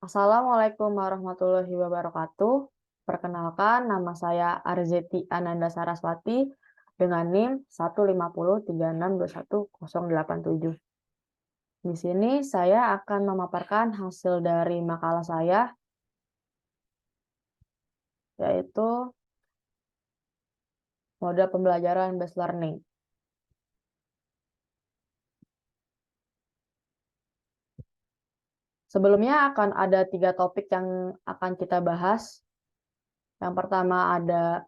Assalamualaikum warahmatullahi wabarakatuh. Perkenalkan, nama saya Arzeti Ananda Saraswati dengan NIM 15036210087. Di sini saya akan memaparkan hasil dari makalah saya, yaitu model pembelajaran based learning. Sebelumnya akan ada 3 topik yang akan kita bahas. Yang pertama ada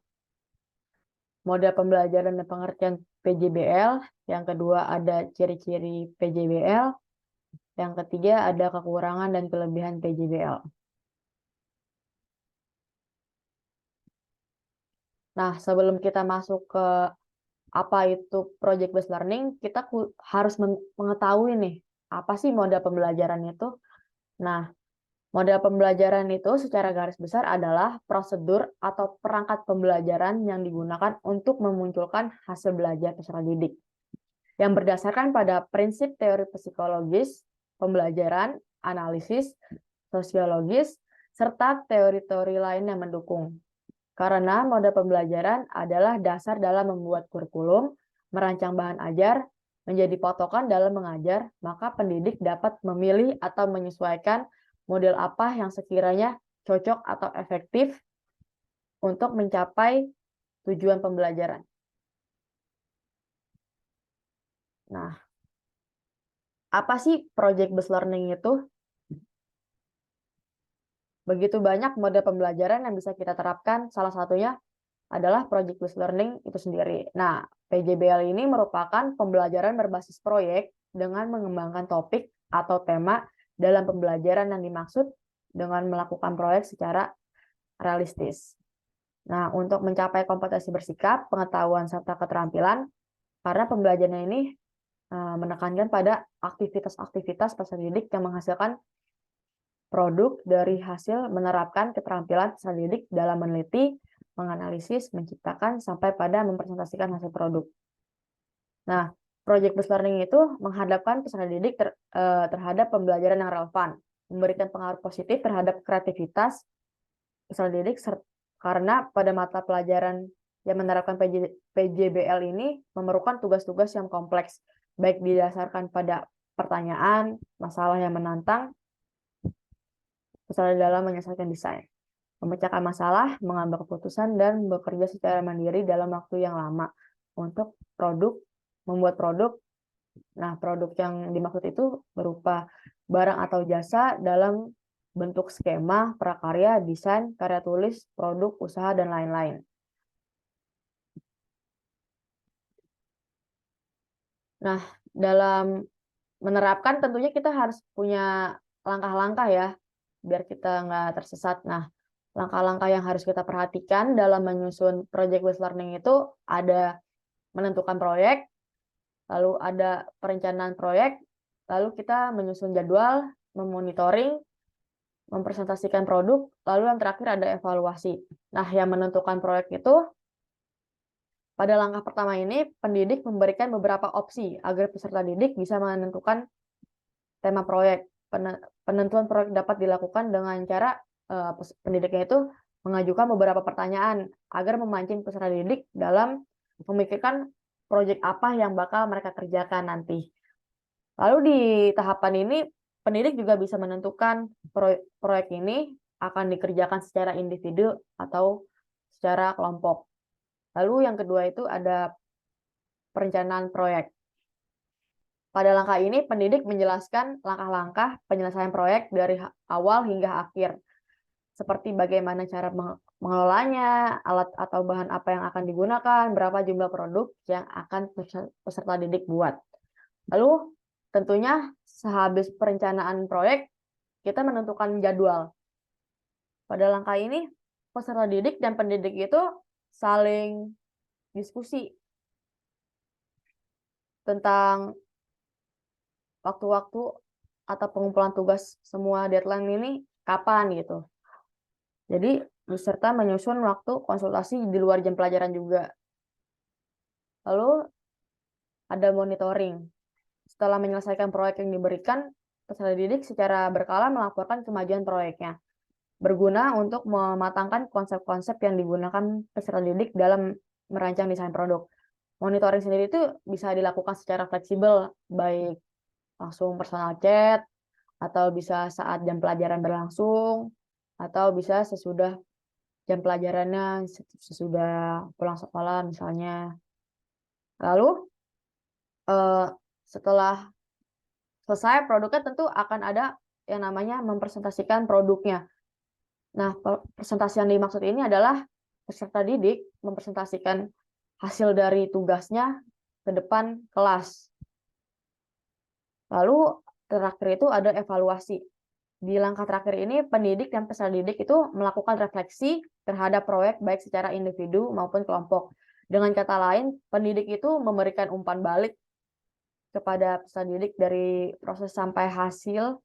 model pembelajaran dan pengertian PJBL, yang kedua ada ciri-ciri PJBL, yang ketiga ada kekurangan dan kelebihan PJBL. Nah, sebelum kita masuk ke apa itu project based learning, kita harus mengetahui nih, apa sih model pembelajaran itu? Nah, model pembelajaran itu secara garis besar adalah prosedur atau perangkat pembelajaran yang digunakan untuk memunculkan hasil belajar peserta didik yang berdasarkan pada prinsip teori psikologis, pembelajaran, analisis, sosiologis, serta teori-teori lain yang mendukung. Karena model pembelajaran adalah dasar dalam membuat kurikulum, merancang bahan ajar, menjadi patokan dalam mengajar, maka pendidik dapat memilih atau menyesuaikan model apa yang sekiranya cocok atau efektif untuk mencapai tujuan pembelajaran. Nah, apa sih project based learning itu? Begitu banyak model pembelajaran yang bisa kita terapkan, salah satunya adalah project based learning itu sendiri. Nah, PJBL ini merupakan pembelajaran berbasis proyek dengan mengembangkan topik atau tema dalam pembelajaran yang dimaksud dengan melakukan proyek secara realistis. Nah, untuk mencapai kompetensi bersikap, pengetahuan, serta keterampilan, karena pembelajaran ini menekankan pada aktivitas-aktivitas peserta didik yang menghasilkan produk dari hasil menerapkan keterampilan peserta didik dalam meneliti, menganalisis, menciptakan, sampai pada mempresentasikan hasil produk. Nah, project based learning itu menghadapkan peserta didik terhadap pembelajaran yang relevan, memberikan pengaruh positif terhadap kreativitas peserta didik, karena pada mata pelajaran yang menerapkan PJBL ini memerlukan tugas-tugas yang kompleks, baik didasarkan pada pertanyaan, masalah yang menantang, peserta dalam menyelesaikan desain, memecahkan masalah, mengambil keputusan, dan bekerja secara mandiri dalam waktu yang lama untuk membuat produk. Nah, produk yang dimaksud itu berupa barang atau jasa dalam bentuk skema, prakarya, desain, karya tulis, produk, usaha, dan lain-lain. Nah, dalam menerapkan tentunya kita harus punya langkah-langkah ya, biar kita nggak tersesat. Nah, langkah-langkah yang harus kita perhatikan dalam menyusun project based learning itu ada menentukan proyek, lalu ada perencanaan proyek, lalu kita menyusun jadwal, memonitoring, mempresentasikan produk, lalu yang terakhir ada evaluasi. Nah, yang menentukan proyek itu, pada langkah pertama ini, pendidik memberikan beberapa opsi agar peserta didik bisa menentukan tema proyek. Penentuan proyek dapat dilakukan dengan cara pendidiknya itu mengajukan beberapa pertanyaan agar memancing peserta didik dalam memikirkan proyek apa yang bakal mereka kerjakan nanti. Lalu di tahapan ini, pendidik juga bisa menentukan proyek ini akan dikerjakan secara individu atau secara kelompok. Lalu yang kedua itu ada perencanaan proyek. Pada langkah ini, pendidik menjelaskan langkah-langkah penyelesaian proyek dari awal hingga akhir, seperti bagaimana cara mengelolanya, alat atau bahan apa yang akan digunakan, berapa jumlah produk yang akan peserta didik buat. Lalu tentunya sehabis perencanaan proyek, kita menentukan jadwal. Pada langkah ini, peserta didik dan pendidik itu saling diskusi tentang waktu-waktu atau pengumpulan tugas semua deadline ini kapan gitu. Jadi peserta menyusun waktu konsultasi di luar jam pelajaran juga. Lalu ada monitoring. Setelah menyelesaikan proyek yang diberikan, peserta didik secara berkala melaporkan kemajuan proyeknya, berguna untuk mematangkan konsep-konsep yang digunakan peserta didik dalam merancang desain produk. Monitoring sendiri itu bisa dilakukan secara fleksibel, baik langsung personal chat, atau bisa saat jam pelajaran berlangsung, atau bisa sesudah jam pelajarannya, sesudah pulang sekolah misalnya. Lalu setelah selesai produknya tentu akan ada yang namanya mempresentasikan produknya. Nah, presentasi yang dimaksud ini adalah peserta didik mempresentasikan hasil dari tugasnya ke depan kelas. Lalu terakhir itu ada evaluasi. Di langkah terakhir ini, pendidik dan peserta didik itu melakukan refleksi terhadap proyek baik secara individu maupun kelompok. Dengan kata lain, pendidik itu memberikan umpan balik kepada peserta didik dari proses sampai hasil,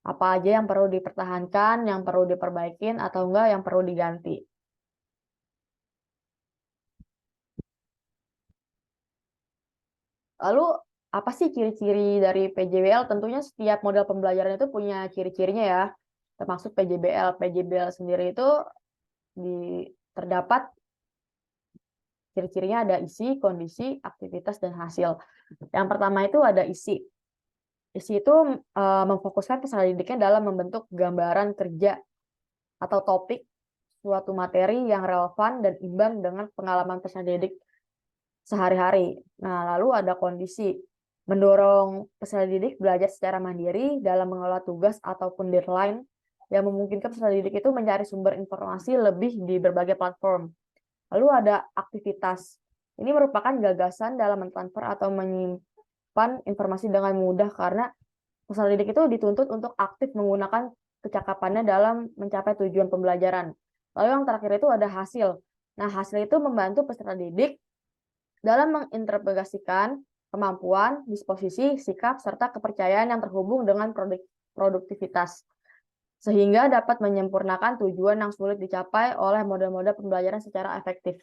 apa aja yang perlu dipertahankan, yang perlu diperbaikin, atau enggak yang perlu diganti. Lalu, apa sih ciri-ciri dari PJBL? Tentunya setiap model pembelajaran itu punya ciri-cirinya ya, termasuk PJBL. PJBL sendiri itu terdapat ciri-cirinya ada isi, kondisi, aktivitas, dan hasil. Yang pertama itu ada isi. Isi itu memfokuskan peserta didiknya dalam membentuk gambaran kerja atau topik suatu materi yang relevan dan imbang dengan pengalaman peserta didik sehari-hari. Nah, lalu ada kondisi, mendorong peserta didik belajar secara mandiri dalam mengelola tugas ataupun deadline yang memungkinkan peserta didik itu mencari sumber informasi lebih di berbagai platform. Lalu ada aktivitas. Ini merupakan gagasan dalam mentransfer atau menyimpan informasi dengan mudah karena peserta didik itu dituntut untuk aktif menggunakan kecakapannya dalam mencapai tujuan pembelajaran. Lalu yang terakhir itu ada hasil. Nah, hasil itu membantu peserta didik dalam menginterpretasikan kemampuan, disposisi, sikap, serta kepercayaan yang terhubung dengan produktivitas, sehingga dapat menyempurnakan tujuan yang sulit dicapai oleh model-model pembelajaran secara efektif.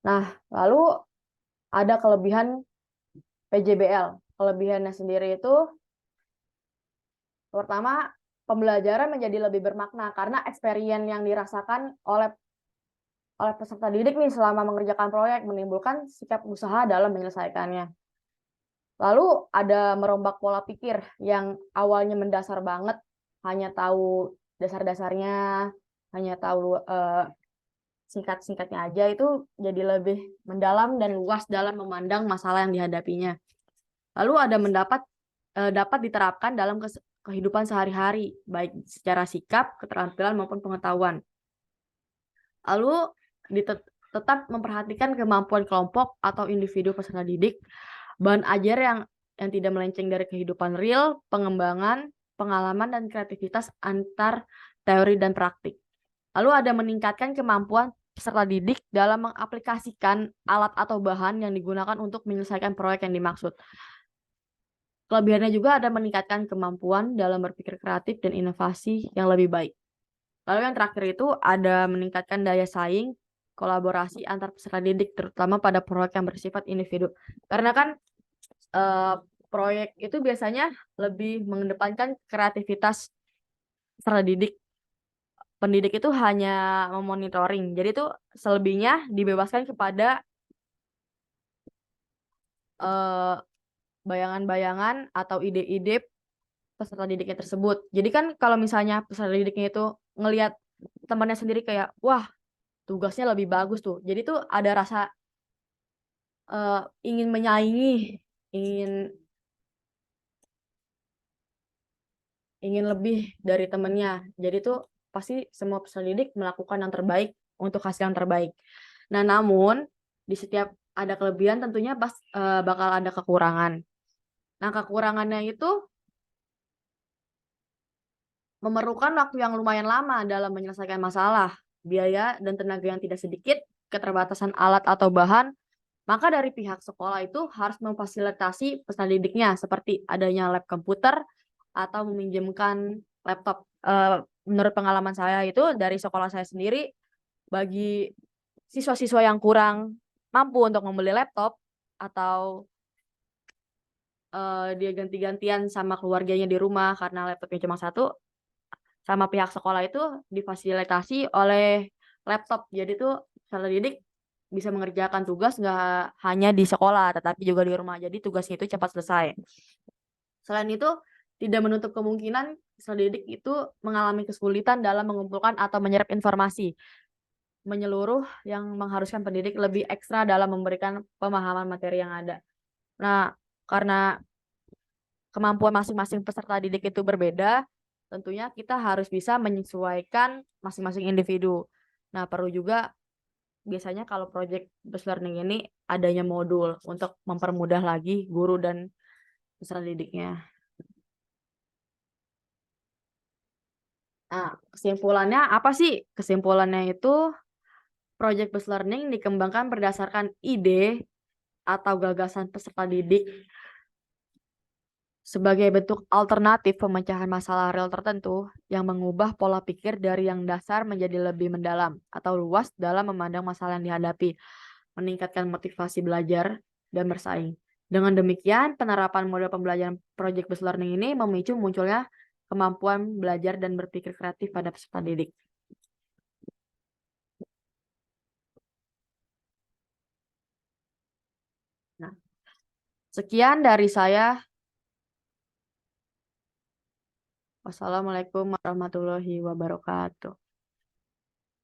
Nah, lalu ada kelebihan PJBL. Kelebihannya sendiri itu, pertama, pembelajaran menjadi lebih bermakna karena experience yang dirasakan oleh peserta didik nih selama mengerjakan proyek menimbulkan sikap usaha dalam menyelesaikannya. Lalu ada merombak pola pikir yang awalnya mendasar banget, hanya tahu dasar-dasarnya, hanya tahu singkat-singkatnya aja, itu jadi lebih mendalam dan luas dalam memandang masalah yang dihadapinya. Lalu ada dapat diterapkan dalam kehidupan sehari-hari, baik secara sikap, keterampilan, maupun pengetahuan. Lalu tetap memperhatikan kemampuan kelompok atau individu peserta didik, bahan ajar yang tidak melenceng dari kehidupan real, pengembangan, pengalaman, dan kreativitas antar teori dan praktik. Lalu ada meningkatkan kemampuan peserta didik dalam mengaplikasikan alat atau bahan yang digunakan untuk menyelesaikan proyek yang dimaksud. Kelebihannya juga ada meningkatkan kemampuan dalam berpikir kreatif dan inovasi yang lebih baik. Lalu yang terakhir itu ada meningkatkan daya saing, kolaborasi antar peserta didik, terutama pada proyek yang bersifat individu. Karena kan proyek itu biasanya lebih mengedepankan kreativitas peserta didik. Pendidik itu hanya memonitoring, jadi itu selebihnya dibebaskan kepada bayangan-bayangan atau ide-ide peserta didiknya tersebut. Jadi kan kalau misalnya peserta didiknya itu ngelihat temannya sendiri kayak, wah tugasnya lebih bagus tuh. Jadi tuh ada rasa ingin menyaingi, ingin lebih dari temannya. Jadi tuh pasti semua peserta didik melakukan yang terbaik untuk hasil yang terbaik. Nah, namun di setiap ada kelebihan tentunya bakal ada kekurangan. Nah, kekurangannya itu memerlukan waktu yang lumayan lama dalam menyelesaikan masalah, biaya dan tenaga yang tidak sedikit, keterbatasan alat atau bahan, maka dari pihak sekolah itu harus memfasilitasi peserta didiknya seperti adanya lab komputer atau meminjamkan laptop. Menurut pengalaman saya itu dari sekolah saya sendiri, bagi siswa-siswa yang kurang mampu untuk membeli laptop atau dia ganti-gantian sama keluarganya di rumah karena laptopnya cuma satu, sama pihak sekolah itu difasilitasi oleh laptop. Jadi tuh peserta didik bisa mengerjakan tugas nggak hanya di sekolah, tetapi juga di rumah. Jadi tugasnya itu cepat selesai. Selain itu, tidak menutup kemungkinan peserta didik itu mengalami kesulitan dalam mengumpulkan atau menyerap informasi menyeluruh yang mengharuskan pendidik lebih ekstra dalam memberikan pemahaman materi yang ada. Nah, karena kemampuan masing-masing peserta didik itu berbeda, tentunya kita harus bisa menyesuaikan masing-masing individu. Nah, perlu juga biasanya kalau project based learning ini adanya modul untuk mempermudah lagi guru dan peserta didiknya. Nah, kesimpulannya apa sih? Kesimpulannya itu project based learning dikembangkan berdasarkan ide atau gagasan peserta didik sebagai bentuk alternatif pemecahan masalah real tertentu yang mengubah pola pikir dari yang dasar menjadi lebih mendalam atau luas dalam memandang masalah yang dihadapi, meningkatkan motivasi belajar dan bersaing. Dengan demikian, penerapan model pembelajaran project based learning ini memicu munculnya kemampuan belajar dan berpikir kreatif pada peserta didik. Nah, sekian dari saya. Wassalamualaikum warahmatullahi wabarakatuh.